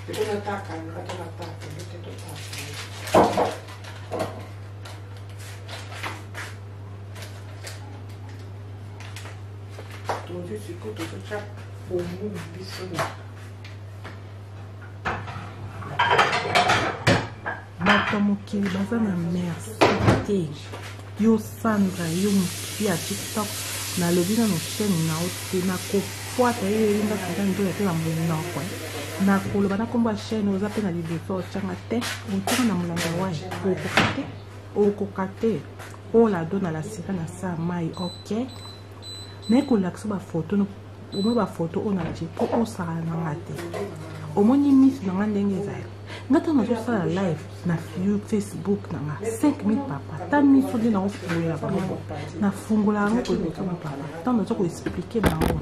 Depois atacar, não vai tomar ataque, não tem ataque. Todo esse culto já foi muito bizarro. Bato mokili baza na merci te yo Sandra yo ya TikTok na lobi na no chaîne na ote na kofuata yo yinga kada ndo ya te na monoko na koloba na komba chaîne oza pe na liboso ochanga te otanga na mulanga wai okokate ola do na la sika na sa mai ok na ekolakisa bafoto omoi bafoto oyo na je po osala na nga te omoni misi na nga ndenge ezali ngata nazosala live na Facebook na nga 5000 papa ta miso nde naofungola bango nafungola yango koyokama papa ntango naza koexplike bango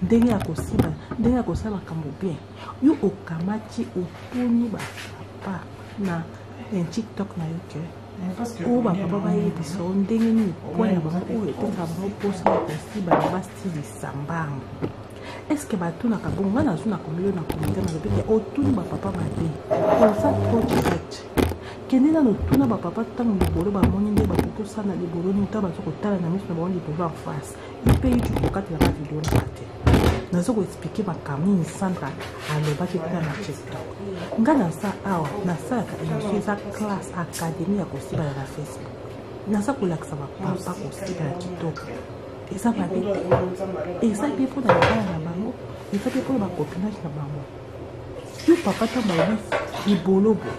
ndenge ya kosiba ndenge ya kosala makambo bien yo okamati otuni bapapa na TikTok na yo ke oyo bapapa bayebisa o ndenge nini poin ya bango oyo epesaka bango mposa ya kosiba na bastilisa mbango eske batunaka bongo nga nazuna komelo na komite nalobi ke otuni bapapa mabe oza trop direct kende nano otuna bapapa ntango libolo bamoni nde bakokosana libolo nini ntango baza kotala na miso na bango libolo en face ipe youtube kokatelaka video na kate naza koexplike makambo nini Sandra alobaki kuna na TikTok nga naza awa nasalaka émission eza classe académie ya kosibana na Facebook naza kolakisa bapapa kosibana na TikTok eza mabe te eza mpe mpo na libala na bango eza mpe mpona bacopinage na bango yo papa ntango balobi libolo bo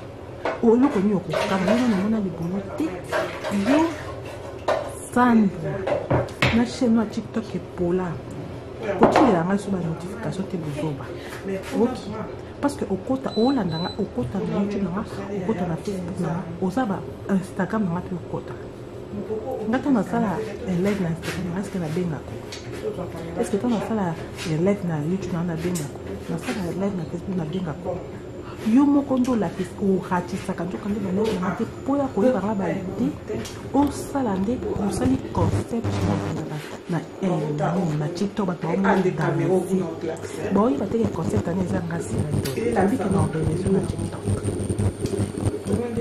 oloko nini okokama yo namona libolo te yo Sandra na chaîne ya TikTok epola kotilela ngai so banotification te bozoba ok parce que okota olanda nga okota na YouTube na nga okota na Facebook na nga oza ba Instagram na nga mpe okota ngata nasala live na Instagram eske nabengako eske ntango nasala live na YouTube na nga nabengako nasala live na Facebook nabengako yo moko ndo olakisi oratisaka nzoka nde baneti nanga te mpo ya koyeba nga baide osala nde osali concept na TikTok bato baomondanasi baoyeba teke concept ane eza nga sila to abike na organisation na TikTok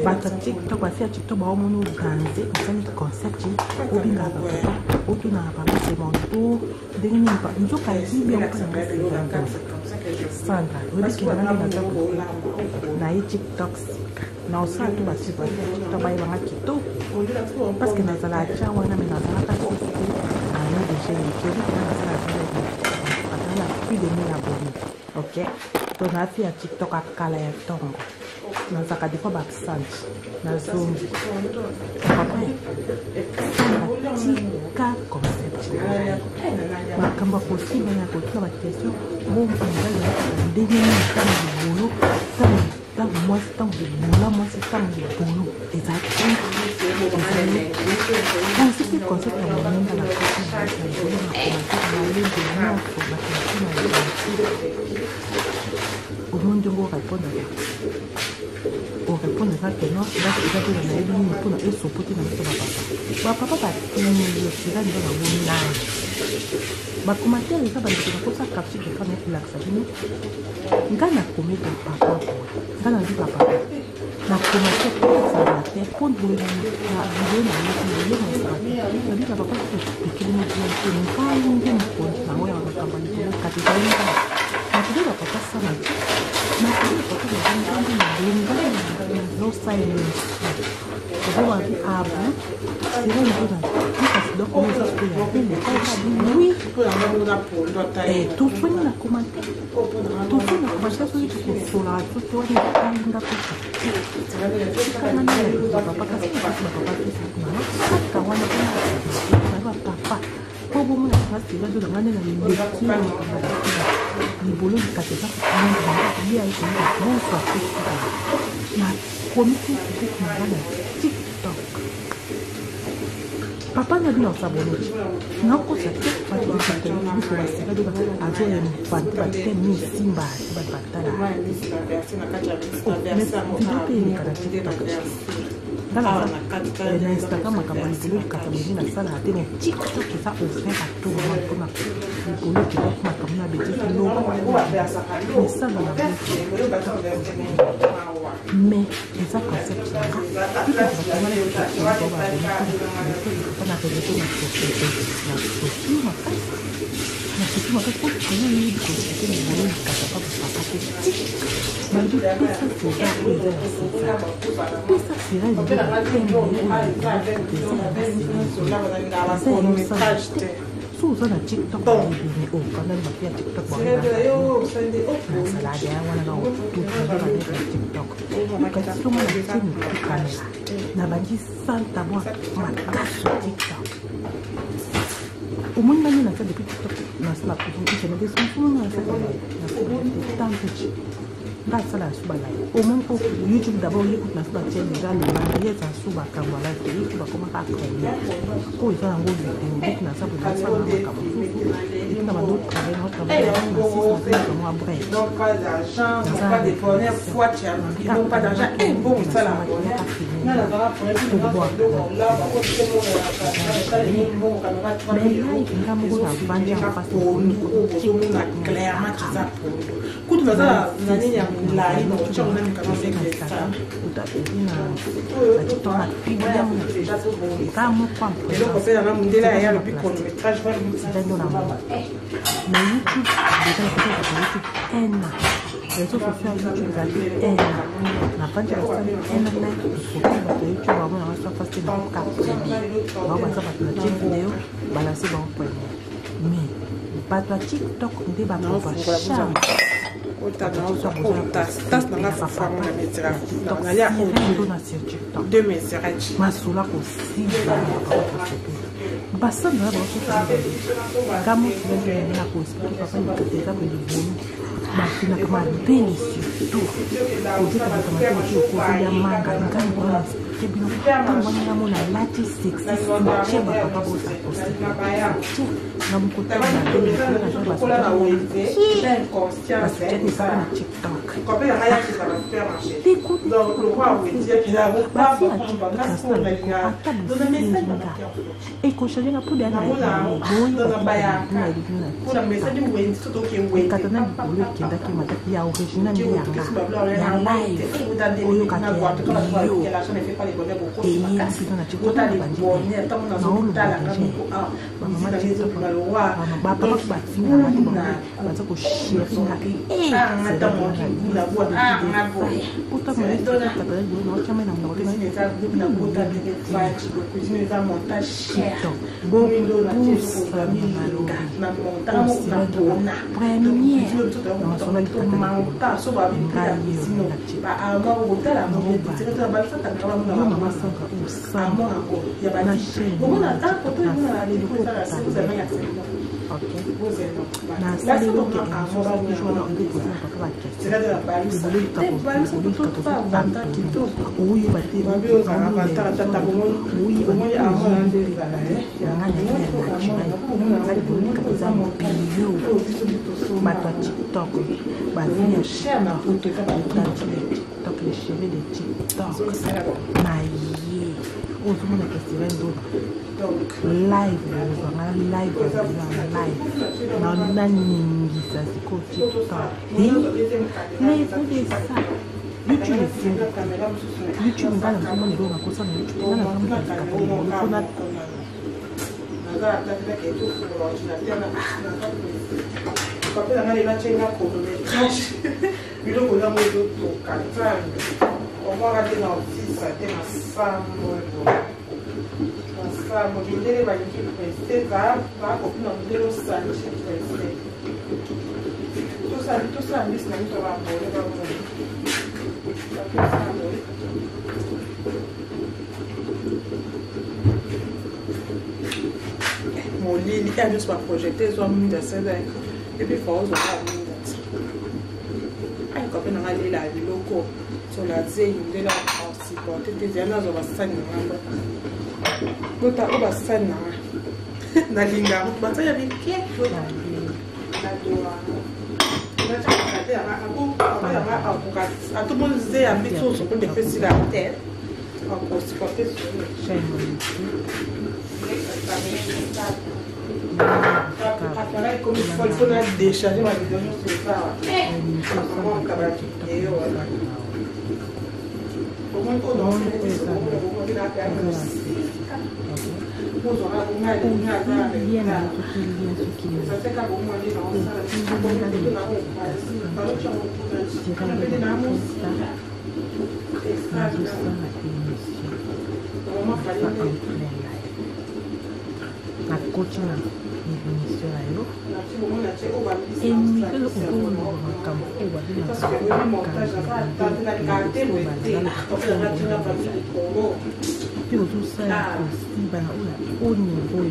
bato ya TikTok basi ya TikTok baomoni odanse osali concept obingaka papa otunaka papa semondo ndenge nini nzoka ezibi okosanga Sandra oyebiki nanga nde na ye TikTok na osala to basiba TikTok bayebanga kitoko parce que nazala atia wana me nazalaka ana déjà ekeli nazala plus de 1000 abonnés ok to nafi ya TikTok akala ya ntongo nazaka des fois baabsente nazongi papa tika concept makambo akosiba ya kotuna bakestion ndenge nini ntango libolo ntango mwasi ntango libula mwasi ntango libolo ezali osiki concept ya monenda na libolo na komatalenge nyonso bakestion na omondi ndenge orépondaka orépondaka ke non basi eza mpe nayebi nini mpona esopoti na biso bapapa batemilosira nde bango nani bakomatere eza bandeko bakosa capture de femme ekolakisa bino nga nakomi bapapa boye nga nabi bapapa nakomatere ezala te mpo boye na video na yo naesala te nabi bapapa ekeli modia te ngai nde mokonzi nango ya makambo likolo kati ezali nga nakomi bapapa sana te nakomi bapapa bazangangi na bolingani no silence ozobabi abu sera nzona kasi donc oza koya bele oui tofoni na commentaire tofoni na commentaire soki tokosolaka soki wani ekalinga papa kasi bapapa facebook nanga kaka wana bapapa po bomona kasi bazolanga nde na leleki libolo likati eza kolia ekonga bonso afesika na komi facebook na bana TikTok papa na bino sabone nakosa te basika doka azoya mfante batike misimba batala videope elekana tiktok na Instagram makambo likolo kata bozi na sala ate na tiktok eza ouvert à tout moment mpona likolo ekeko makambo na betiki loba esala na mais eza concept na réseau na soki makasi po kona ni bikosite na bolo likata pa bapapa te malgré pesa sera oyo eza na sisa pesa sera elingi bateme so oza na tiktok ebene okandani bape ya tiktok basalade ya wana na tiktok kasi songo na tie miko kamera na bandi santa bwa makasi tiktok omoni bani na sa depuis tiktok nasala presentation na desomona nasala tantoci nga asala ya suba live omoni po youtube d'abord yekuti na suba tie déjà lebanda ye eza suba kambo ya live te youtube akomaka apremie po eza yango video beti na sapo nasala na makambo mosusu eti na bando travail na travail nakamwa brek nga moko na vandi ya mpasi réseaux sociaux YouTube ezali na vandi ya sali foto bato ya YouTube bango na baso face na ka premier bango baza bato na tie video balanse bango premier mais bato ya TikTok nde bakozwa charme masula kosila basandala basokamosina koexplike papa likata eza kolibonu bafinaka mabele surtout ozekamakamakookozolia manga ngani wana explike bino ntango wana namona lati sexisme tie bapapa bosakosila na mokotana basutiaki esaka na tiktok ekochange na poda na ekata na likolo ekendaki mataki ya original nde yanga ya live oyokaki yo eyebisa na tiktok bandi naolobage bamama na tiktok bapapa batinga bati baza kosheringa live na ningisa siko TikTok mais faut des ça YouTube ngana kama ndio nakosa na YouTube ngana kama kuna kapela ngani na chenga chronometrage biloko na moyo to katanga omara tena ofisa tena sambo Vamos vender vai precisar para comprar um modelo Sanche tu sabe isso não tô lá molini é juste para projeter só muita seda e puis faut usar muito aí quando não ali lá de loco só lá dizer ainda lá se pode ter já nós vamos sair não Bota oba sana. Na linga bata ya bike. Na doa. Na chakate ama atumo ze ya bitu so de pesi la terre. Encore supporter sur le pareil comme il faut décharger ma vidéo sur ça. La coach na émission là yo et nous que le contrôle de camp ou va dire puis tout ça aussi ben au niveau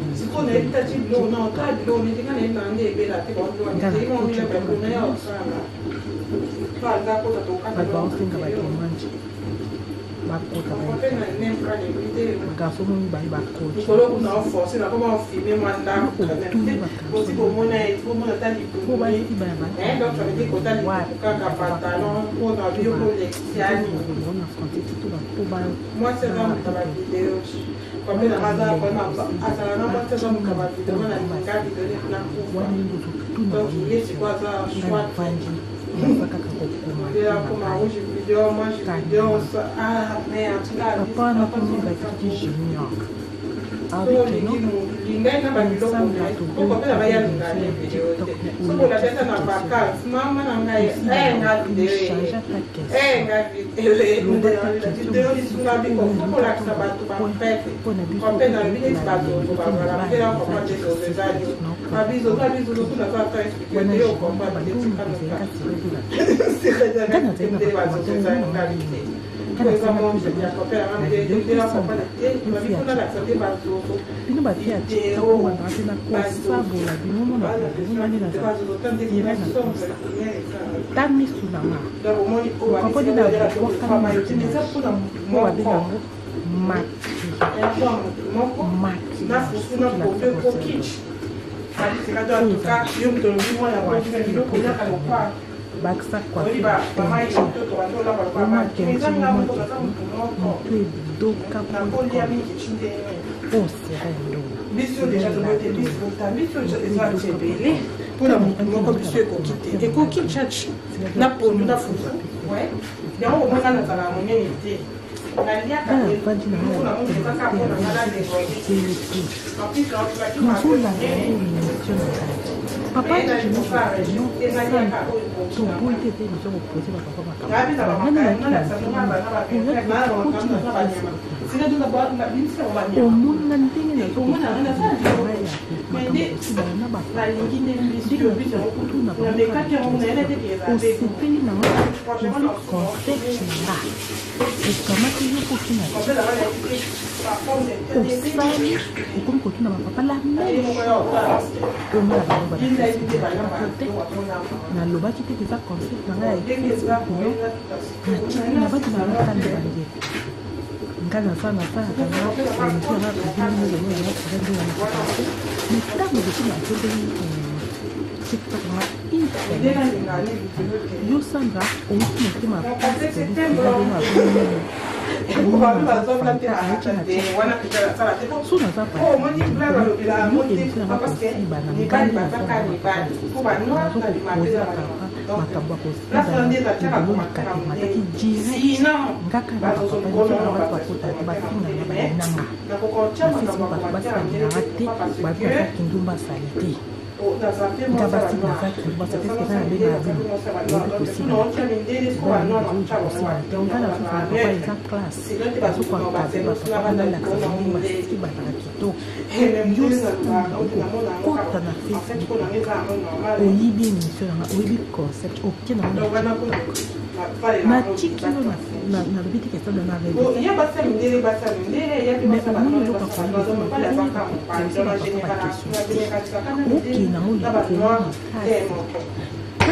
papa na komi bakiti junior bino batia na kosabola bino mona tami sunama koponi na baksa kwa doka papa je me nalobaki te eza concept na ngai na bato na bakande bange nga nasalaka mais ntango bekina atondeli tiktok na yo sandra outi motema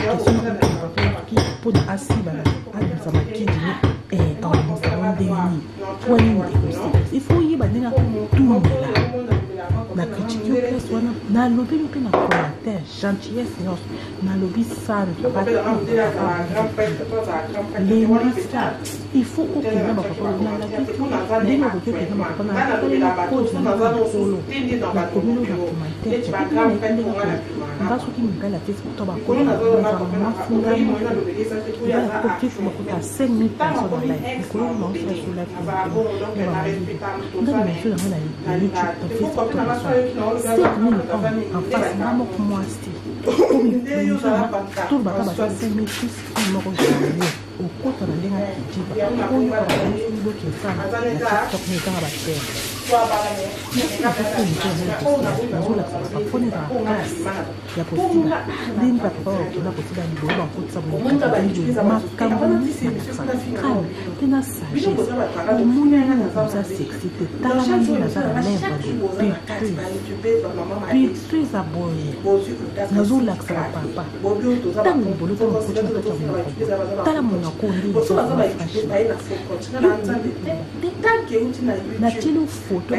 question qui pose assis à ma qui dit il faut y aller tout la critique na lobby pe na commentaire gentillesse na lobby ça les il faut que na papa na la ndenge ko ke na papa na ko na komino na commentaire nga soki mibali Facebook to bakota mafunga ko Facebook ko 5 minutes personne na live ko no se sur la nga ni je na na YouTube to Facebook to ba 5 minutes en face mamo ko moi sti tout ba ba 5 minutes mo ko jani o ko to na ndenge jiba ko yo ba ko ke sana to ni ka ba che photo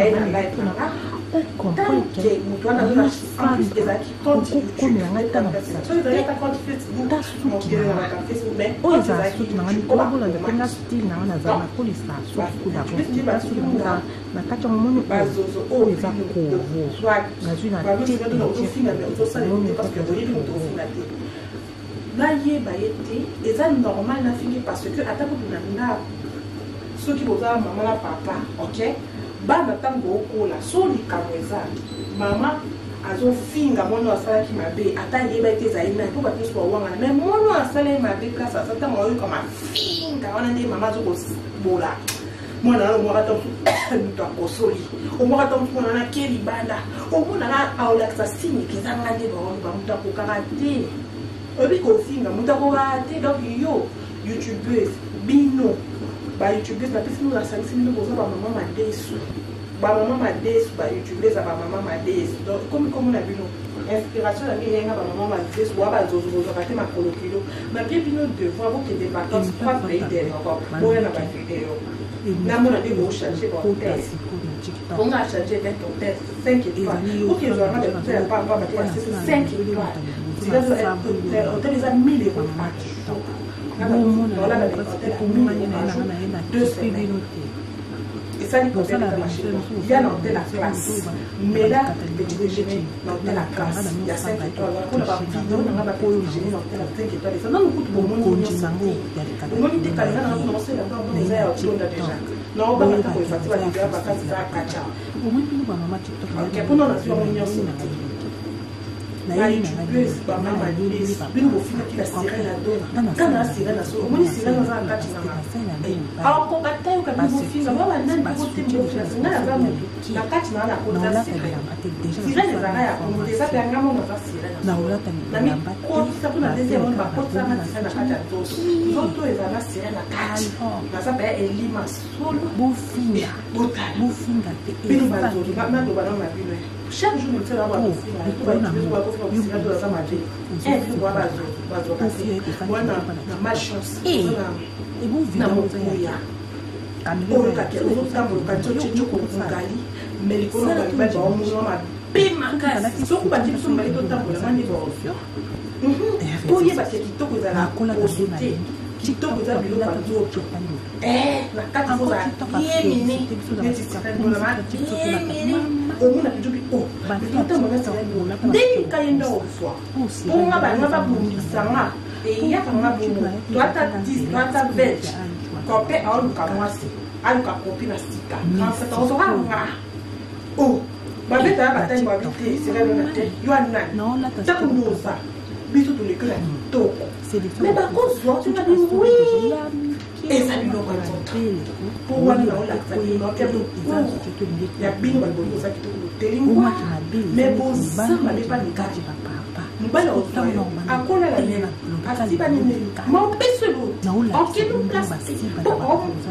on comprend que normal na fini parce que ceux qui vont maman la papa, ok? Bana tango okola so likamweza mama azo finga mono asala ki mabe ata yeba ite zaina po bato so wanga mais mono asala mabe kasa sata moyo kama finga wana ndi mama zo bola mwana mo rata to akosoli o mo rata mwana na keli banda o mona na aulaxa sini kizanga ndi ba mutako karate obi ko finga mutako karate donc yo youtubeuse bino ba youtubers na pesi nous asalisi nous boza ba maman madesu ba youtubers ba maman madesu donc comme on a vu nous inspiration la yenga ba maman madesu wa ba zozo boza ba te makolo kilo ma bien bino devoir vous que des vacances pas pays d'elle encore pour na ba vidéo na mona de vous changer votre test on a changé ton test 5 étoiles OK je vais mettre pas 5 étoiles si là on te les a 1000 euros et ça, il y a dans la classe. Mais là, petit déjeuner dans la classe, il y a 5 étoiles. On a vidéo, on a pour le déjeuner dans la 5 étoiles. Ça nous coûte pour mon monde. On dit que les gens ont commencé à déjà. Non, on va mettre pour les fatigues, on va faire ça à Kacha. Ok, pour nous, on a fait une union santé. La youtubeuse ba mama lisi bino bofina kila sirena dona kana sirena so moni sirena za kati na ako katayo ka bino bofina mama nani ko tembo na za mo na kati na ko za sirena za ya ko ndeza pe ngamo na za sirena na ulata na mi ko sabu na deze mo ba ko za na sirena kati to zoto eza na sirena kati na za pe elima solo bofina te bino ba zo na do ba na bino chaque jour, il fait la voix de fille. Il faut la manger. Il faut la malchance. Et vous vivez dans TikTok za bilo pa zoto na kati za yemini omuna kijubi o bata mona sa ndeni kayenda ofwa onga bana ba bumisanga e ya kanga bumu twata 10 twata 20 kope alu kamwasi alu ka kopi na stika kansa to so hanga o babeta bata ngwa bite sira na te yo anan non la ta kunoza biso to le kala toko mais par contre tu m'as dit oui et ça lui donne pour moi non la ça lui donne il y a bien mal bon ça qui te téléphone mais bon ça m'a pas de cas mbala otayo akola la nena asiba nene mapeso lo ok nous place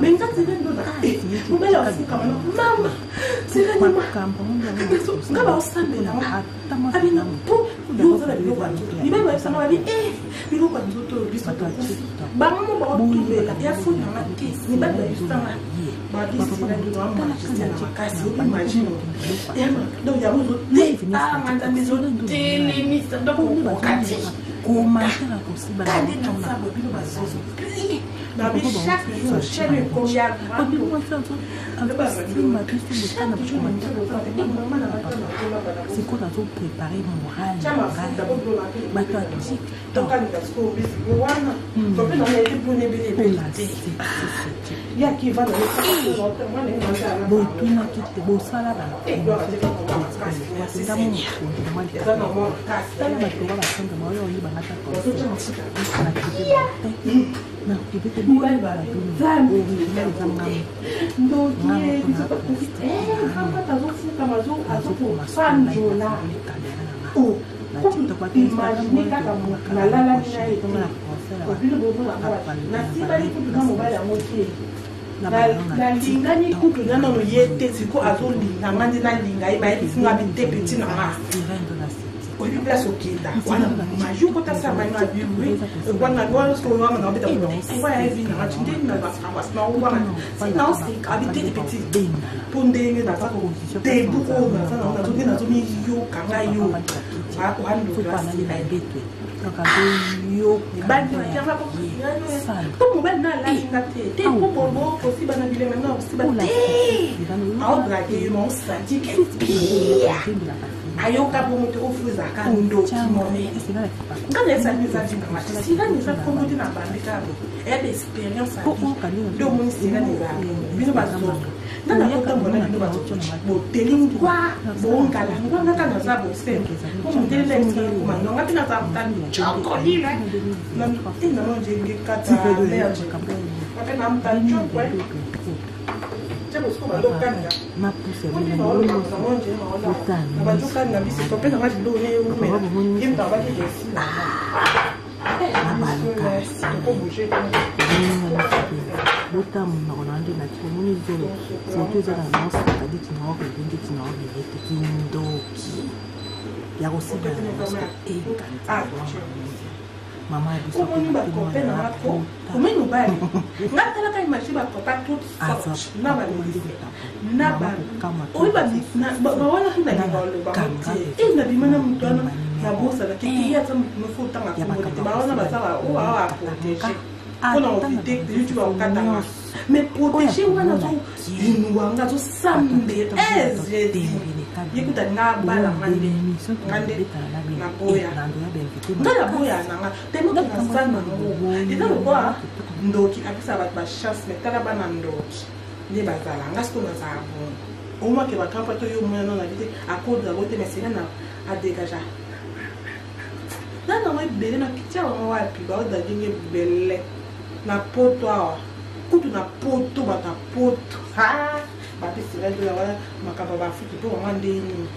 mais nga tendo na mbala osika mama c'est la mama nga ba osambela abina po yo za na biloko ya nzoto ni beba sana ba bi biloko ya nzoto biso to bango ba otubela ya funa ngati ni beba bisanga ba bisi na ndo mama kasi kasi imagine donc ya muzo nganda mizo tele misa ndo ko kati commentaire possible kadi na sabo bilo bazozo na bi chaque jour chaque combien c'est quoi tu préparer moral bato ya TikTok botuna kite bosala nalingani kutu nanono ye te siko azolinga nga nde nalinga ye bayebisinga bite peti na nga oyebi place okenda wana majou kotasa bana biwe wana lwasolwanga na obeta owa ya evi na ngati ndeni na basangwasi na owanga sina osika abite peti mpo ndenge naza debu oyo naza na nazonde nazomiyoka nga yo mobali nalalinga te po bobo kosiba na bilema na kosiba te aodrage yo naosandike ayoka po moto ofuzaka ndoki mone ngana esaliza vinanga singani eza komodi na bandekabo ebe experience do moni singani eza bino bazoto nana kotambola bino bazoto botelingwa bongala ngwanga kana za bosenge omutelela esikoma nonga pina za mutani chokolile na nonjenge kata apena mutani chokwe Mama komoni bakope na bako komoni mobali ngatalaka image bakopa toute sorte na balise na oyi bawana tuna libaoloba te na bimana moto wana na bosala te kiya ata moto mofo otanga komoni te bawana bazala oyo awa aprotege mpona ovite yutu bakokatanga mais protege wana zobinuwanga zosambe ezedi yekuta nga bala ngande na boya nga na boya nanga temoto na sana ngo eza lokola ndoki apesa bato bachance me tala bana ndoki nde bazala nga siko nazala bon omwake bakampa to yo moyano na bite akodra bote me senga na adegaja nana ngo ebele na kitia bango wapi baodagenge bele na poto awa kutu na poto bata poto bapisirado yawana makambo baafrike mpo bango ndeni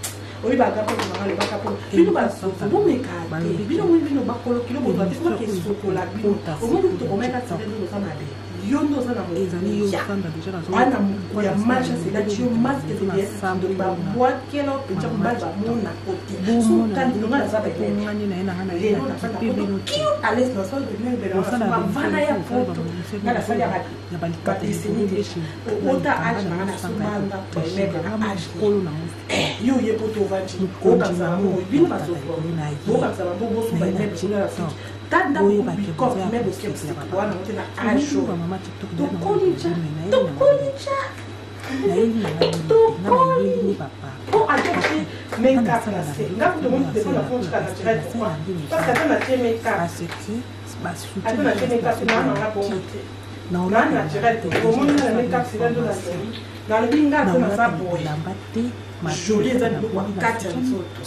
oyebaka mpo nanga lobaka mpo bino basoso bomeka te bino moi bino bakolokilo boto ate soki esokola bino omoni kutu komeka tirado oza na be yo nde oza na mowana ya marche aselati yo maske ezeli babwakela openza mobali bamona kote sotanilonga naza baales nasabavana ya poto nga nasali ya badesenite ota age nanga nasomanda toemebe na age yo ye poto ovandi okanisa bango bino basoso okanisa bango bosuba emebe kuna na fiki tanda bikov mebe skepsik wana ote na ajo tokolija po adopte makeup na se nga kuto moni te pona fonce ka naturel pourquoi parce que ata na te makeup ata na te makeup na nanga bongo te na naturel te omoni na makeup silando na seri na lobi nga ata naza boye joli eza biloko kati ya nzoto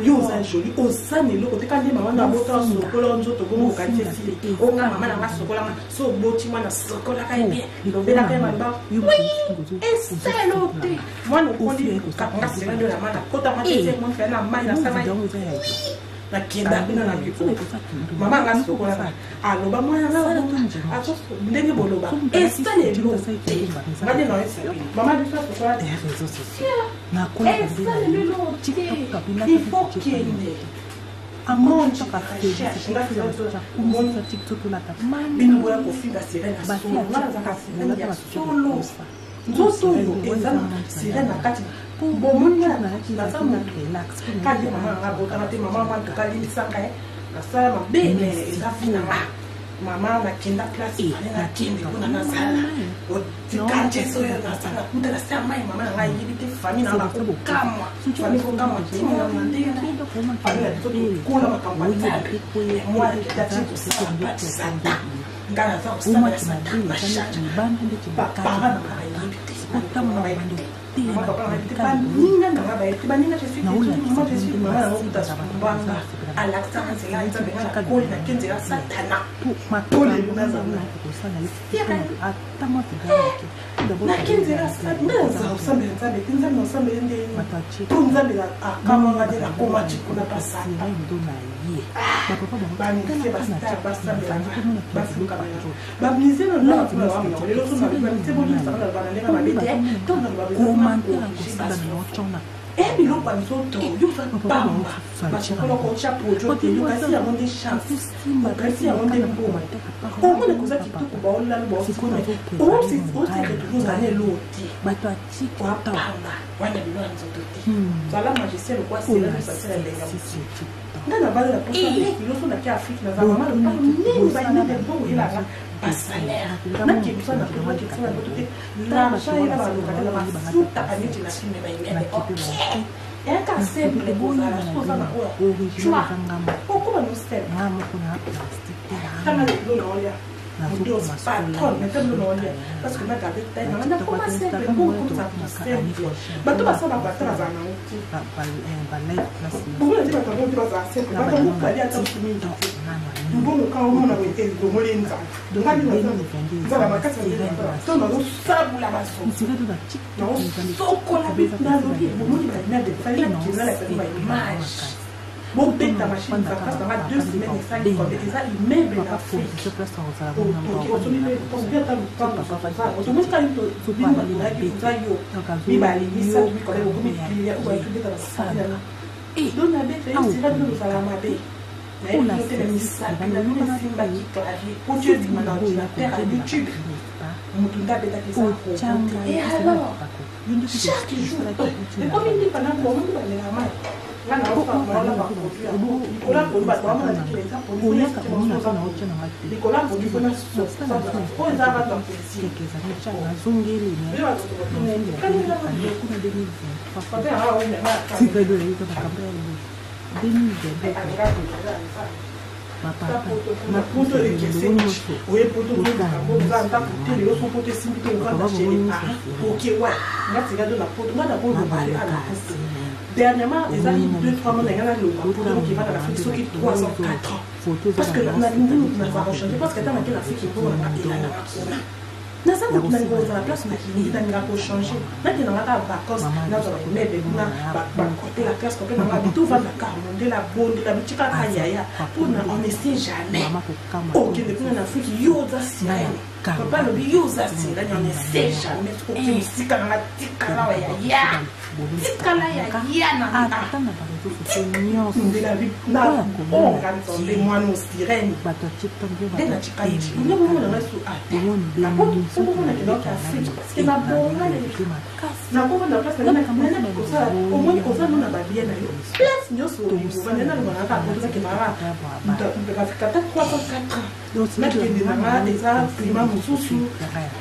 yo oza joli oza na eloko te kandi mama na bota sokola nzoto bongo okati esili onga mama nanga sokolanga so oboti mwana sokolaka ye bien lobelaka ye maloba eselo te mwana okondi kapanga silando na mana kotanga te mwana fela na mai nasala na kenda bina na biko mama nga sokola aloba mwana nga aso ndenge boloba esta le lo ngani na esa mama biso sokola na kola esta le lo TikTok kabila il faut qu'il amon toka Facebook ngoni TikTok la ta bino boya kofinga sirena solo ngana za kafinga ya solo nzoto yo eza sirena kati bomoni na samu relax kadi mama nga botana te mama mama kali misanga na sala mabele eza fina mama na kenda place na kende kuna na sala o tikanje so ya na sala kuta na sala mama nga yibi te famille na ko kamwa famille ko kamwa timu na mandela kuna makambo ya mwa ya timu sasa ngana za usama ya sala mashati banda ndeti bakana na yibi te kama bando baninga na baye baninga je suis moi je suis mama na kuta banga alakta nzela nzambe na koli na kenzela satana matole lunazana kusana atama tigarake na kenzela satana za usame nzambe nzambe usame ende matachi nzambe kama ngade na koma chikuna pasana ndo na ye papa bani se basta basta basta kabaya babnize na na kuna wa mwa lelo sona bani se boni sana bana lenga mabete to na babeza et biloko ya nzoto yofa pamba basokolo kocha pojo te yokasi yango nde chance okasi yango nde mboma omona koza kitoko baolala baosikona oteke tozana elo te bato atiki wapamba wana bilo ya nzoto te zala magicien lokwa sela tosasela ndenga nga na bala na posa biloso naki afrique naza mama lopalo nini bayina de bongo elaka basalaire nakebisa na pema kebisa na boto te l'argent ela balokatela bafutaka neti na filme bayingene eka simple kozala kozala oyo jwa okoba nostel tanga lelo na olia Dios patron metendo no olha parce que na cabeta na na como sempre muito sempre bato basaba batana zana uti ba live class bolo ndi bato ndi baza sempre bato mu kali ata kuminda mbongo ka umona wete ndo molenza ngani na zala makasa ndi to na usabula baso nsiredo da TikTok sokola bitna lobi bomoni ba na de fali na kinala kwa image bon bête ta machine ça passe dans 2 semaines et ça comme ça immeuble na foto sur place on va na poto ekese oye poto za nta kuteli yo so poto simbi to va na chéri OK ouais ngati ga do na poto ngana ko bale ala poto dernièrement les amis 2-3 mois ngana lo poto qui va dans la fille so qui 3 ans 4 ans parce que na nous na va changer parce que tant que la fille qui pour na ila na kona na ça vous na go za place na qui na nga ko changer na ki na nga ba cause na zo ko mebe na ba côté la classe côté na nga tout va na car monde la bonde la bitika kaya pour na on ne sait jamais OK ne kuna na fiki yo za sia papa le bio za sia on ne sait jamais OK sika na tika la ya tika la ya na atana ba to so nyo de la vie na on kan tomber moi no sirène bato TikTok de na tika yi ne mo na so ate c'est ma bonne na ko na place na na ko sa o mo ko sa na ba bien na yo place nyo so ba na na ka ko sa ke mara nda ka ta 304 donc na ke ni na des arts prima mususu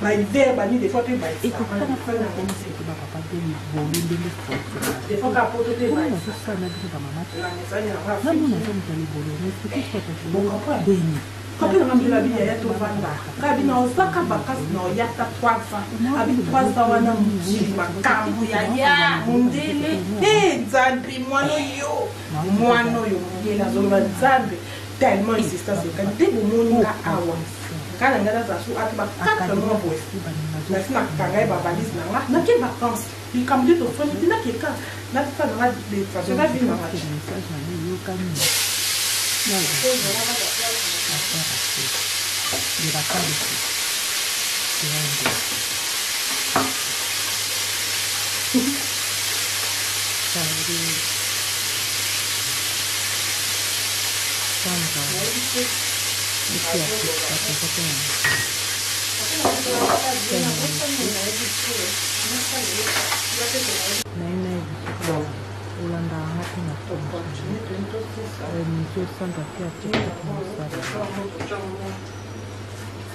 ba hiver ba ni des fois pe ba et ko na fa na ko se ko ba papa de boli de des fois ka poto te ba na so na de ba mama na ni sa ni na na mo na ko ni boli ne ko ko ko beni Quand on a mis la vie, il y a tout le monde. Quand on a osaka bakas na oyata 3 ans. Abi 3 ans wana mji makambo ya mundele. Nzambi mwana yo. Mwana yo mundele azoloba nzambi. Tellement insistance quand debo moninga awa. Kana ngala za su ati ba 4 mois boy. Na sina kanga ba valise na nga. Na ke vacances. likambo te tofoni tina keka natisa nanga detrace na bino nanga Ulanda hati na mtu santa pia cheki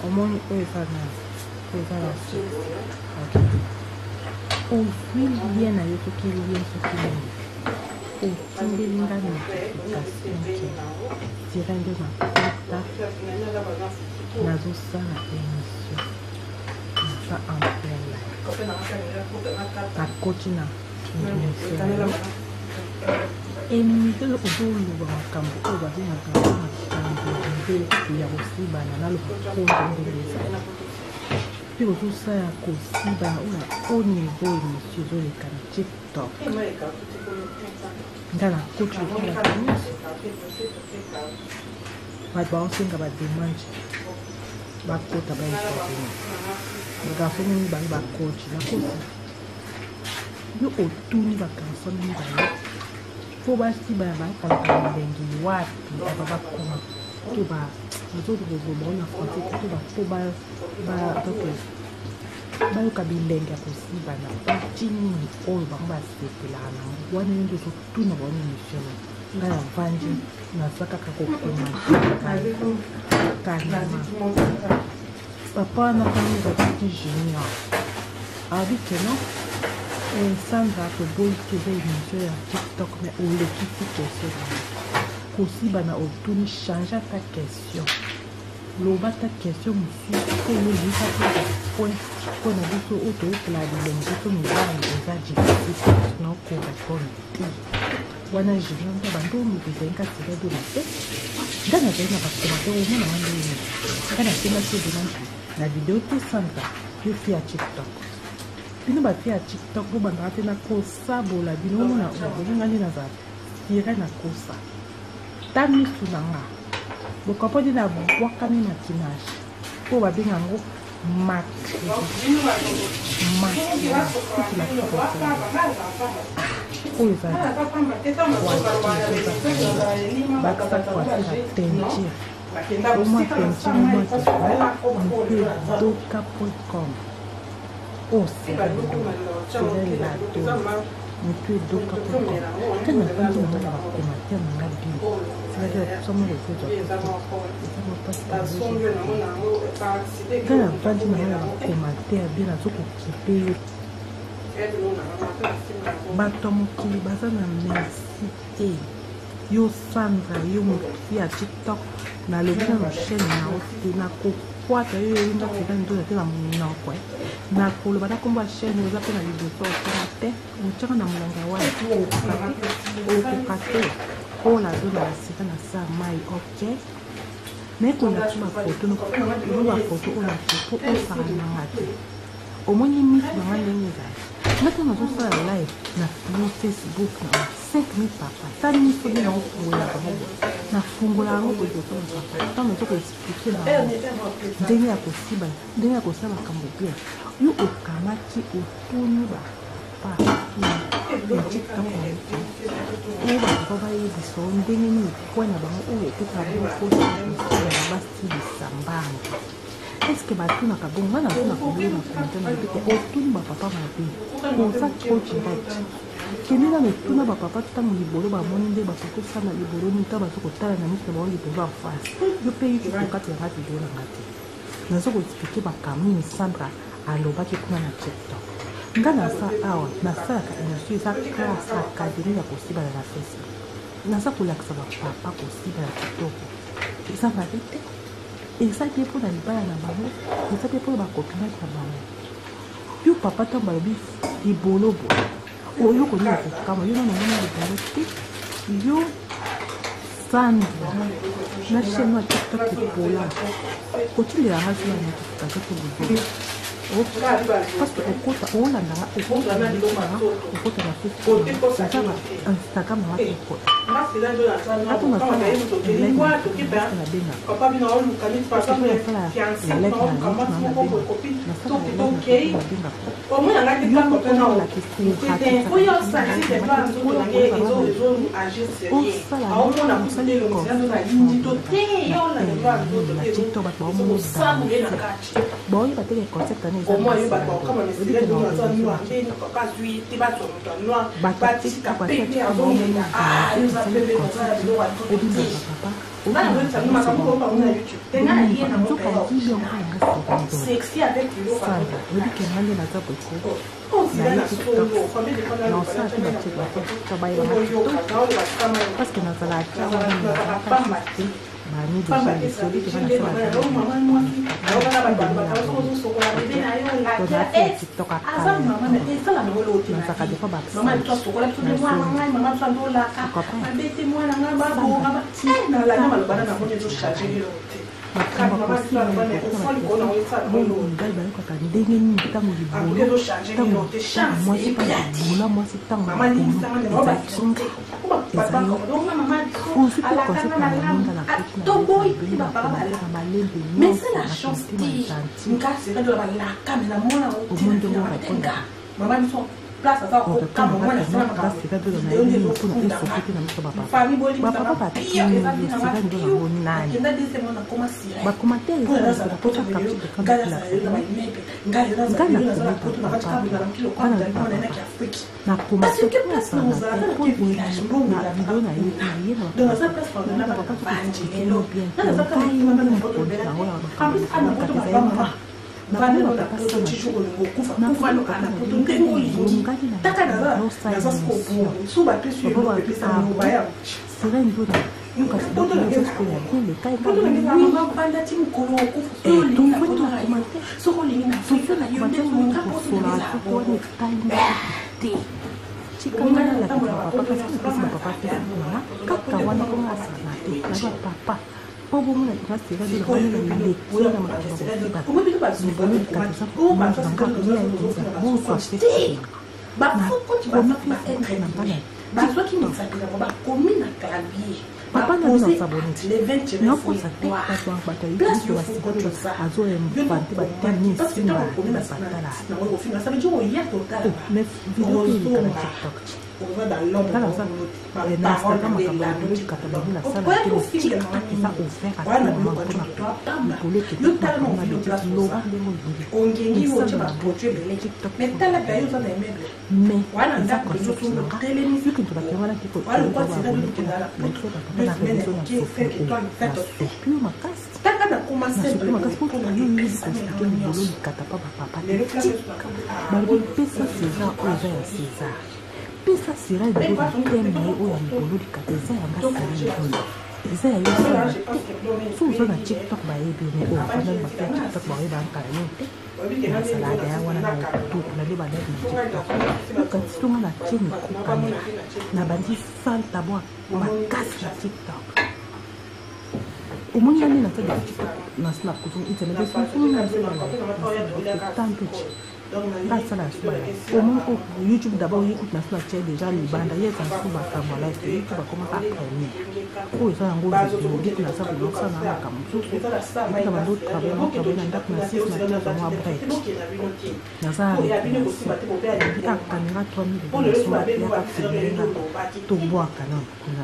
omoni sana ovilie na yo soki elie soki nini otindeli nga notification ke tira nde makota nazosala émission naza en plein nakoti na émission émission ozoluba makambo oyo babengaka makambo mpe ya kosibana naloba konto ndenge ezali mpe kozosala kosibana oyo au niveau émission ezoleka na tiktok nga na koti lokolaka nyonso bato baosenga bademande bakota baetateni bagarso mibale bakoti nakosi yo otuni bagarso mibale po basibana bakalaka milenge wapi aba bakoma to bazoloba na français to po bayoka bilenge ya kosibana batinini oyo bango basepelaka nango wana yo nde ozotuna bango émission ngai navandi naza kaka kokomakanima papa wana kani ezalaki junior abi keno sandra toboyi toza émission ya tiktok mais olekisi question kosibana otuni change ta question loba ta question mosusu po yolisa te point mpona biso oyo toyokola bilenge to mibali eza difficile nokorépondre te wana junior mpe bandomi ezali kasi badona te nga nazali na bakomatere omona wandeni nga nasengaki edemande na video te sandra yo fi ya tiktok bino bafi ya tiktok bobandaka te na kosabola bino omona bozongani naza tire na kosa ta misu na nga bokapodi na bwakami makinage po babenga yango oyo ezalibaksakwatira tentire omwa tentire modoka.com oserelado motu edoka.com kana bangi nanga na bakomatere nanga bio kana bandi nanga na bakomatere bio nazokokipe yo bato ya mokili baza na merci te yo sandra yo motu ya tiktok nalobi na chaîne nao te nakokwata yo eyinga teka ndoza te na monoko nakoloba nakomba chaîne oza mpe na liboso otanga te otyaka na molanga wana okoka te ola azona na sika na sa mai ok naye kolakisa bafoto oyo bafoto oyo na foto osakananga te omoni misi banga ndenge ezali ngata nazosala live na facebook na 5000 papa ta miso nde nakofungola bango nafungola yango kozotoa papa ntango nazokoexplike bango ndenge ya kosiba ndenge ya kosala makambo bien yo okamati otuni bapapa ya tiktok oyo bapapa bayebisa o ndenge nini poi na bango oyo ekokaka bokosaa basilisa mbango eske batunaka bongo nga nazonaka boyo na komentare na epete otuni bapapa mabe oza trop direct kende nano otuna bapapa ntango libolo bamoni nde bafoto osala libolo nini ntango bazokotala na miso na bango libolo en face yo mpe yuki kokati yanga video nanga te nazokoexplike bakamini sandra alobaki kuna na tiktok nga naza awa nasalaka émission eza classe académie ya kosibana na facebook naza kolakisa bapapa kosibana kitoko eza mabe te eza te mpo na libala na bango eza te mpo na bakopinate na bango yo papa ntango balobi libolo boye oyo kolinga kokama yo nano mona libolo te yo sandra na chaîne ya tiktok epola kotindelanga zona notification to bozo parce que okota olanda nga okota na Facebook Instagram na okota atuna sala papa bino oluka ni papa bino fiancé na omona ngati kako pena o oyo sati de pas nzoko na nge ezo agir sérieux aomona musali lo mzando na yindi to te yo na de pas nzoko na TikTok ba mo sabu na kati boy ba te concept na au moins ba ko kama mesile do na zani wa nge ko ka zui ti ba to to no ba ti ka pe ya zo ni yo za bebe ko za do wa to ti na ndo tsa no maka ko ba na YouTube tenga na yena mo ka sexy avec le ça veut dire que ngale na tsapo ko on sila na solo famille de pana non ça tu vas te parce que na sala cha mani de ça c'est que na sala maman moi qui na ba ba ba so so ko la bébé na yo la ta TikTok asa maman na ça la no lo ti na saka de pas maman to so ko la to de moi maman to ndo la ka abete moi na ngaba bo ngaba na la na ba na mo nyo charger yo ndenge nini ntango libolo mwasi mpona mwasi ntango ozwi mpe concept na moninga na malembe nyonso place ça au comme moi la femme parce que dans la vie nous pour une société na mso papa papa papa c'est là ndo na boni nani ba commentaire ça na pota kapti de kama la na commentaire ça na pour na vidéo na yeye na dans sa place na papa banjelo na papa na vale no tapoto chicho ngokufa kufa no ana potunde ngoli taka na za skopo suba pesu yo pesa no baya sera ndura yuka sidoto na yesko ya kile kai poto ni mama banda timu kolo kufa so li na poto na imante so ko li na so na yo de mo ka poto na la ko ni kai te chika ngana la papa kaka wana ko ngasa na te na papa Pobo muna tukasira bila wale na mile kuna makabako kumbe basi mbona kabisa kwa ngaka ya buso sisi ba fuko tibana pa être na bana ba so ki mitsapira ba komi na clavier papa na bisa saboni les 20 na ko sa tekka kwa bata yiso wa sikota azo ya mpante ba tani simba na patala na ngo finga ça veut dire on y a total mais vidéo ni kana TikTok on va dans l'ombre na Instagram makabako katababula sana kile ça ouvert à tout moment pour le talent de Laura ongengi wo ba produire bele TikTok mais tala payo ça na meuble mais wana ndako zo to tele musique que tu vas voir qui peut wala kwa sira de kidala na réseau na Facebook plus ma casse taka na commencer ma casse pour nous expliquer le boulot du katapa papa bali pesa César oza ya César pesa sira de thème oyo boulot du kateza ya ngasa eza ya yo so uzo na TikTok ba yebi ne o fana ba TikTok ba yeba nkala yote na salada ya wana na TikTok na le ba na TikTok ka tsonga na chini ko kamera na bandi santa bo makasi na TikTok omoni nani na tada TikTok na snap ko internet so na tanto ça la au moins YouTube d'abord écoute na Snapchat déjà les bandes il y a ça sur ba kama live YouTube ba comment apprendre oh ça ngo vidéo na ça pour ça na kama so kama ndo travailler na ndak na six na tata mo après na ça ka kamera 3000 so ya ka filmer to boa kana kuna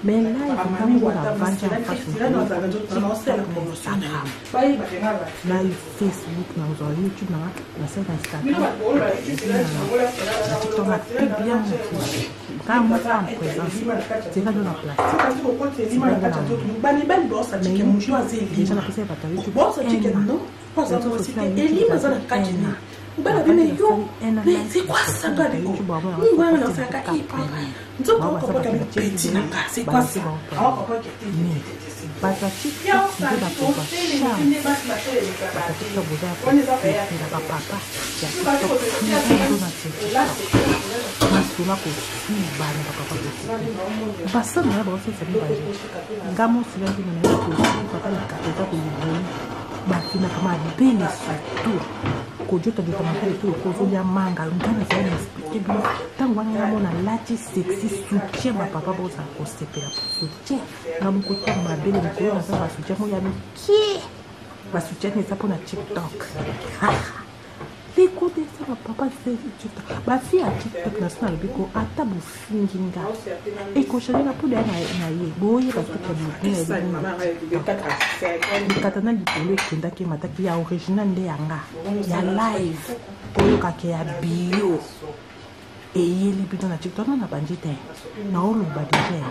mais là il faut vraiment la vendre en face na Facebook na uzo YouTube na site Instagram na TikTok na tout bien kama en présence c'est pas de la place déjà na pesa ya YouTube bossa tika non pas ça aussi eli mazana kakina ubala bime yo c'est quoi ça gars de YouTube ni wana na saka ipa nzoko ko kwa petit na c'est quoi ça ah papa qui basa TikTok ndio bakopa katika boda ya papa ya TikTok ndio na TikTok masuna ko bana papa basa na ba sasa ni ba ngamo sila ndio na ko papa ya kateta ko bafinaka mabele surtout kojota makala to kozolia manga ngana za na expliquer bino tango wana ngamona lati sexy soutien bapapa bozala kosepela soutien nga mokota mabele mikolo naza basoutien moya mike basoutien eza mpona TikTok l'écoute ça papa c'est TikTok bafille à TikTok national biko ata bofingi nga ekoshalela mpona na ye boye bakatana likolo ekendaki emataki ya original nde yanga ya live oyokake ya bio eyeli bino na TikTok na bandi te na oloba deja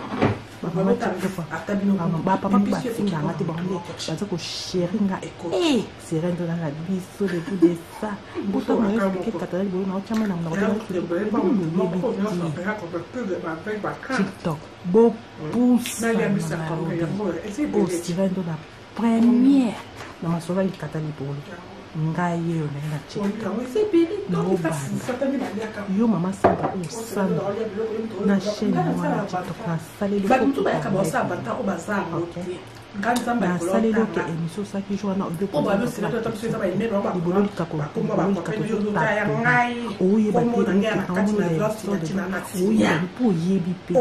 bapapa bafinganga te bango baza kosheri nga serendo nanga biso depuis de ça mbuta moexplike katana libolo naotyama na TikTok bopusa serendo na première na masolo alikata libolo ngai yeyo naye na TikTok yo mama samba osana na chaîne wana TikTok nasaleli oke émission osaki jo wana libolo likako oyeba te oyeba mpo oyebi pe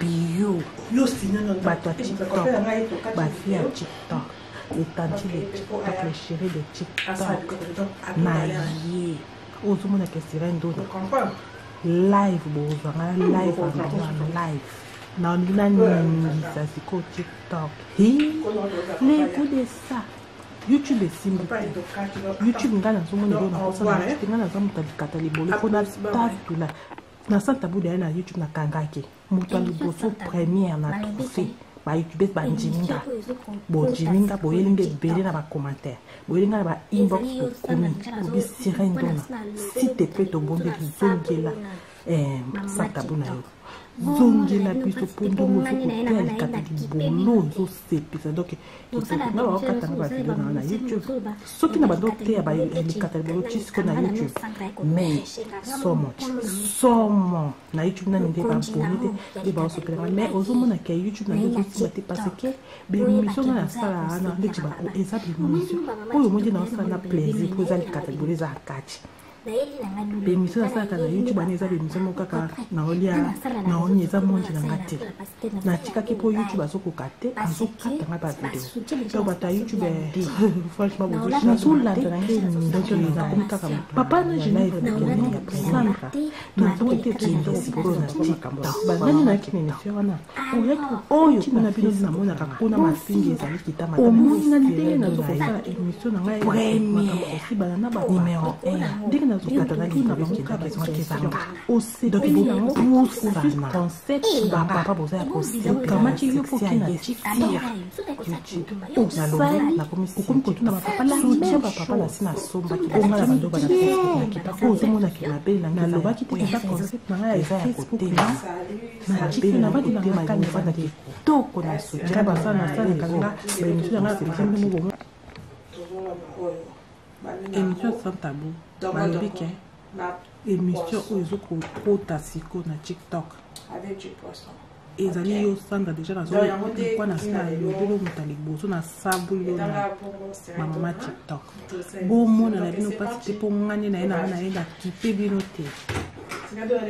bio bato ya TikTok bafille ya TikTok les tantis de TikTok les chéris de TikTok na ye ozomona ke sirendo live bozwanga live live na ningisa siko TikTok les coups de ça YouTube esimbi YouTube nga nazomona elo nakosana nga naza moto alikata libolo mpona tatula na santa buda na YouTube nakangaki moto aliboso première na trophée bayoutubers banjiminga bojiminga boyelinga ebele na bacommentaire boyelinga na bainbox bokomi obi sirendona site pe tobonde zongela satabu na yo zongela biso pondo mozokotea likata libolo ozosepisa donc nga baokatanga bavideo na YouTube soki na badoteya balikata libolo tisiko na YouTube mais somo na YouTube nani nde baboni te nde baosopelanga mais ozomona ke YouTube na nde ozosimba te parce que bemission nga nasala wana ndeti eza bemission oyo mondi naosala na plaisir mpo eza likata libolo eza akati bemission nasalaka na YouTube wana eza bemission moko kaka naolia naoni eza monji nanga te natikaki mpo YouTube azokoka te azokatanga bavideo so bato ya YouTube franchement nazolanda nange nakomi kaka papa na jenesanka nazoketebazani nakini emission wana oyo kuna bino namonaka kuna mafingi ezali kitama omonina ndenge nazokosala émission na ngai osibana na banumero ndenge nazokatana likabokendakezanga osepusana concept bapapa boza ya kosekamaki yo poki na okomi kotuna bapapa soutien bapapa nasi nasombaki onga na bandoba na Facebook nakitako ozomonaki mabele nanga nalobaki te eza concept na ngai eza ya kotema mabele na baki nanga nifanda kitoko na soutien basala nasalaka nga baémission yanga selesembemo bongo émission sans tabou balobi ke émission oyo ezokokota siko na TikTok ezali yo sanga deja nazokwa na sala yobelo moto liboso na sabulu na bamama TikTok bomona na bino mpasi te mpo ngani na ye na wana ye na kipe bino te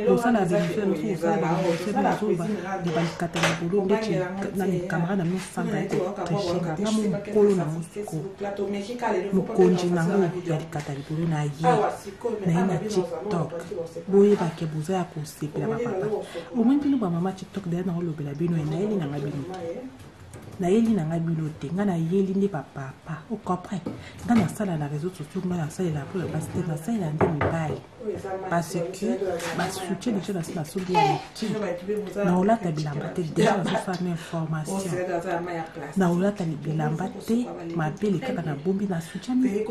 osala bénéfice mosusu osala bénéfice nazoloba balikata na bolo ndeti nani kamara na bino sanga ye kotreshenga ngamo mokolo na mosiko mokonzi nango ya likata libolo na ye na TikTok boyebake boza ya kosepela bapapa omoi bino bamama TikTok deya naolobela bino nayeli nanga bino te nayeli nanga bino te nga nayeli nde bapapa ocompre nga nasala na réseau sociaux nga nasalela mpo ya basi te nasalela nde mibali parce que basoutien deja nasi nasobi ya leki naolata bilamba te deja nazosala na information naolata bilamba te mabele kaka na bombi na soutien miki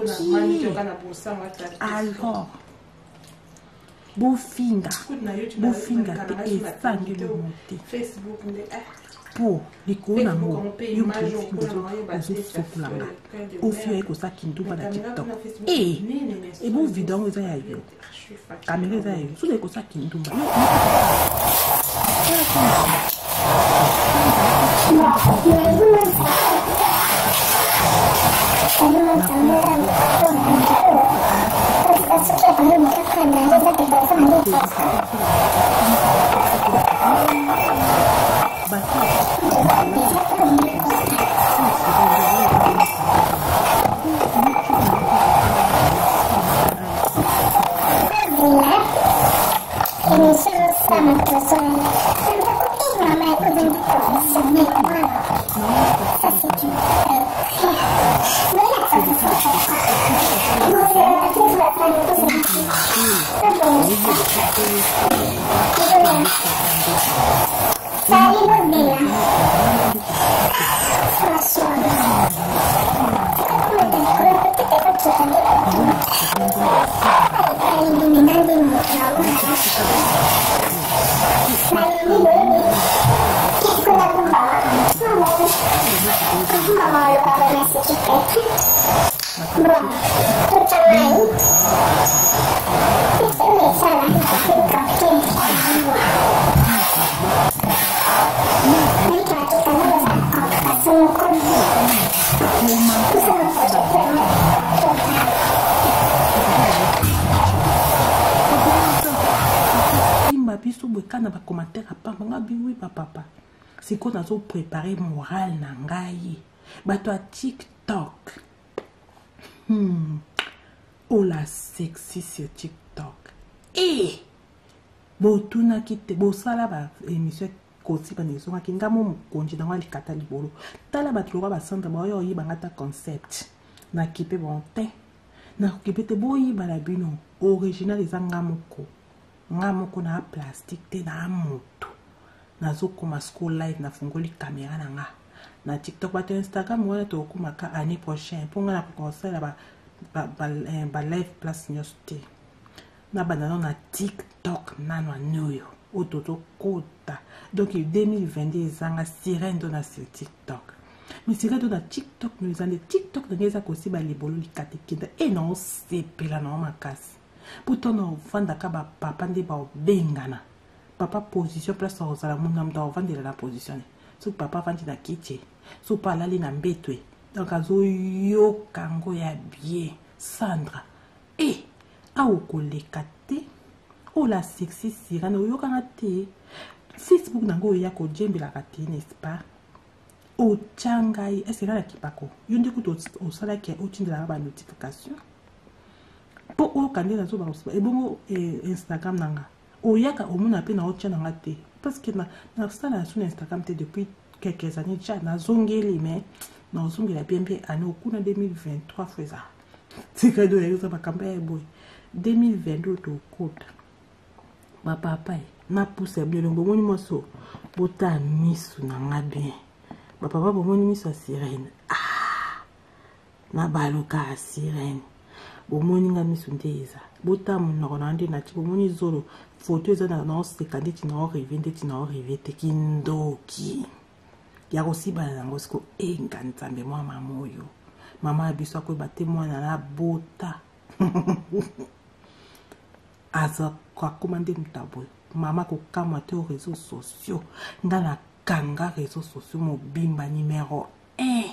alors bofinga te esangeli mo te po likolo nango yo motozosokolanga ofio ekosaki ndumba na TikTok ebo video yango eza ya yo kamera eza ya yo soki ekosaki ndumba C'est qu'on a préparé moral nangai. Bato à TikTok. Oh la sexy sur TikTok. Eh! Botuna kite bosala ba émission kosi ba nezo kinga mo konji na wali kata libolo. Tala ba tloba ba sanda ba yo yi bangata concept. Na kipe bonte. Na kipe te boyi ba la bino original ezanga moko. Ngamoko na plastique te na moto. Nazo kuma school live na fungoli caméra na nga. Na TikTok ba to Instagram wala to kuma ka année prochaine pour nga na conseil ba live place nyoste. Na banano na TikTok nano anoyo ototo kota. Donc 2022 zanga sirène do na sur TikTok. Mais sirène do na TikTok nous en TikTok de ngeza kosi ba libolo likate kinda et non sepela na makasi. Pourtant no vanda ka ba papa ndi ba bengana. Papa position place ozala muna mda ovandela la position. So papa vandi na kitche. So pa lali na mbetwe. Donc azo yo kango ya bien. Sandra. Eh au kolekate. Oh la sexy sirane yo kanate. Facebook nango ya ko jembela kate n'est-ce pas? O changai est-ce la kipako. Yo ndiku to osala ki o tindela ba notification. Po o kandela zo ba osba. E bongo Instagram nanga. Oyaka omuna pe na otia nanga te parce que na sala sur Instagram te depuis quelques années déjà na zongeli mais na zongela bien année okuna 2023 feza tika do yoza bakamba ya boy 2022 to kota ba papa na pousse bien longo moni moso bota misu na ngabe ba papa bomoni misu sirène na baloka sirène bomoni nga misu ndeza bota munoko na ndi na ti bomoni zolo photo eza na osekande ti na orive nde ti na orive te kindoki ya kosibana nango siko enga nzambe mwa mama oyo mama ya biso akoyeba te mwana na bota aza akoma nde mutaboye mama kokamwa te aux réseaux sociaux nga na kanga réseaux sociaux mobimba numéro 1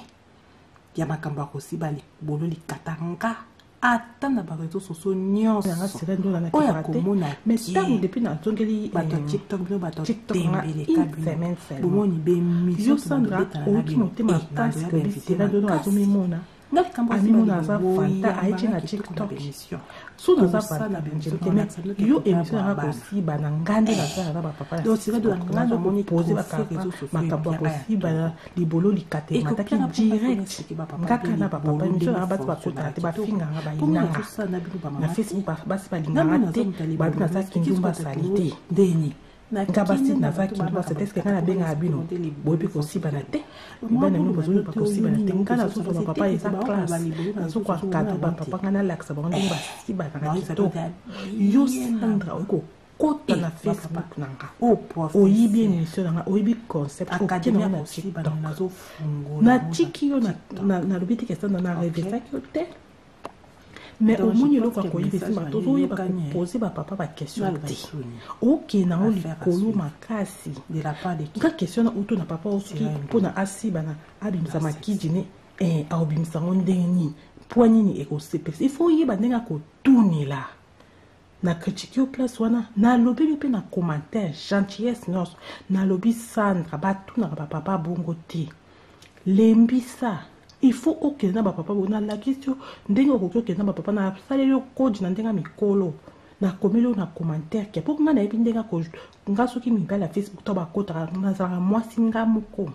ya makambo ya kosiba libolo likata nga ata na ba réseaux sociaux nyonso nga sirène do na oya komona mais tango depuis na tongeli bato TikTok bino bato tembele kabino bomoni be mission Sandra oki motema task que sirène do na azomimona nga likambo amimona za fanta aichi na TikTok so na za fanta benjeme yo emission na kosiba na ngande na za na ba papa do sirène do na ngande moni poser ba makambo kosiba na libolo likate mataki direct ngaka na ba papa emission na batu bakota te ba finga nga ba inanga na Facebook basi balinganga te babi na za kindumba salite ndeni nga basi na za kindumba salite eske nga na benga abino boyebi kosiba na te bana mino bozoyo pa kosiba na te nga na zufa ba papa eza classe nazokwa kado ba papa nga na laksa bango ndenge basiba na kitoko yo Sandra oko kota na Facebook nanga oyibi émission nanga oyibi concept okena na TikTok na tiki yo na lobi te kesa na revesaki yo te mais au moins il faut que il poser papa ba question OK na o likolo makasi de la part de qui ka question na auto na papa oski pona asiba na abimisa makiji ne aobimisa ngondeni poignini ekosepesa il faut yeba ndenga ko tunila na critique au place wana na lobi lupe na commentaire gentillesse nos na lobi Sandra batuna ba papa bongo ti lembisa il faut okende na ba papa bona la question ndenge okokende na ba papa na saleli code na ndenga mikolo na komelo na commentaire ke pour nga na ebindenga ko nga soki mibala Facebook to ba kota na za moi singa moko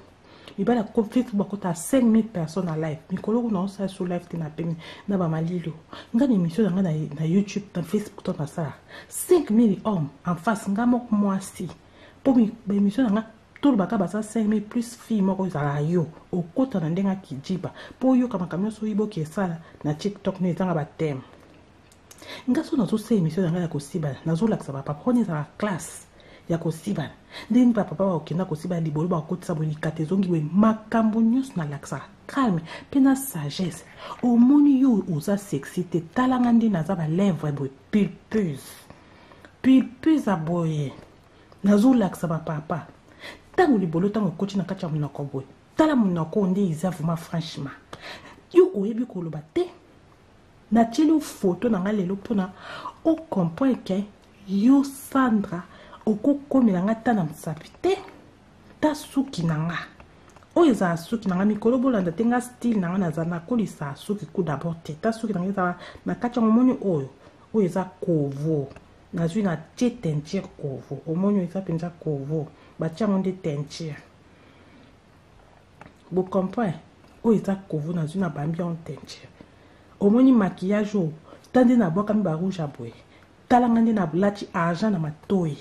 mibala ko Facebook ba kota 5000 personnes en live mikolo ko na sa sur live na pemi na ba malilo nga ni émission nga na YouTube na Facebook to na ça 5000 hommes en face nga moko moi si pour mi émission nga tout le baka basa 5000 plus filles moko za yo okota na ndenga kijiba po yo kama kamyo so ibo ki sala na TikTok ne zanga ba thème nga so na so se émission nga ya kosiba na zo laksa ba papa ni za classe ya kosiba ndeni papa ba okenda kosiba libolo ba kotisa bolikate zongi we makambo news na laksa calme pena sagesse au moni yo oza sexy te talanga ndi na za ba lèvres boy pulpeuse aboye na zo laksa ba papa tango libolo tango koti na kati ya monoko boye tala monoko nde eza vraiment franchement yo oyebi koloba te na tieli photo na nga lelo mpona o comprendre ke yo Sandra okokomela nga ta na mosapi te ta suki na nga oyo ezala suki na nga mikolo bolanda te nga style na nga naza nakolisa suki ku d'abord te ta suki na nga ezala na kati ya momoni oyo eza kovo nazwi na tie teinture kovo omoni eza mpenza kovo batia ngo nde teinture bo comprendre oyo eza kovo nazwi na bambi yango teinture omoni maquillage oyo tande na bwakami ba rouge a boye talanga nde na lati argent na matoyi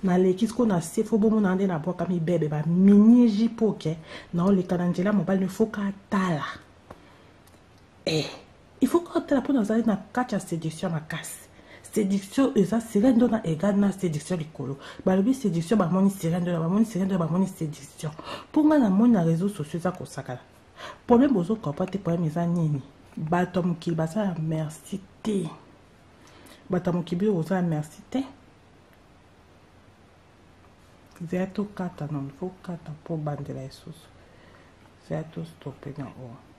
na leki siko na sefo bomona nde na bwakami bebe ba mini jipoke na oleka na nzela mobali ne faut ka tala il faut ka tala mpona azali na kati ya séduction makasi séduction eza sirendo na égale na séduction likolo balobi séduction bamoni sirendo na bamoni sirendo na bamoni séduction mpo nga na moni na réseaux sociaux eza kosakana problème bozokopa te problème eza nini bato ya mokili baza ya merci te bato ya mokili oza ya merci te zeya tokata non fo kata mpo bandela lisusu zeya tostope na oyo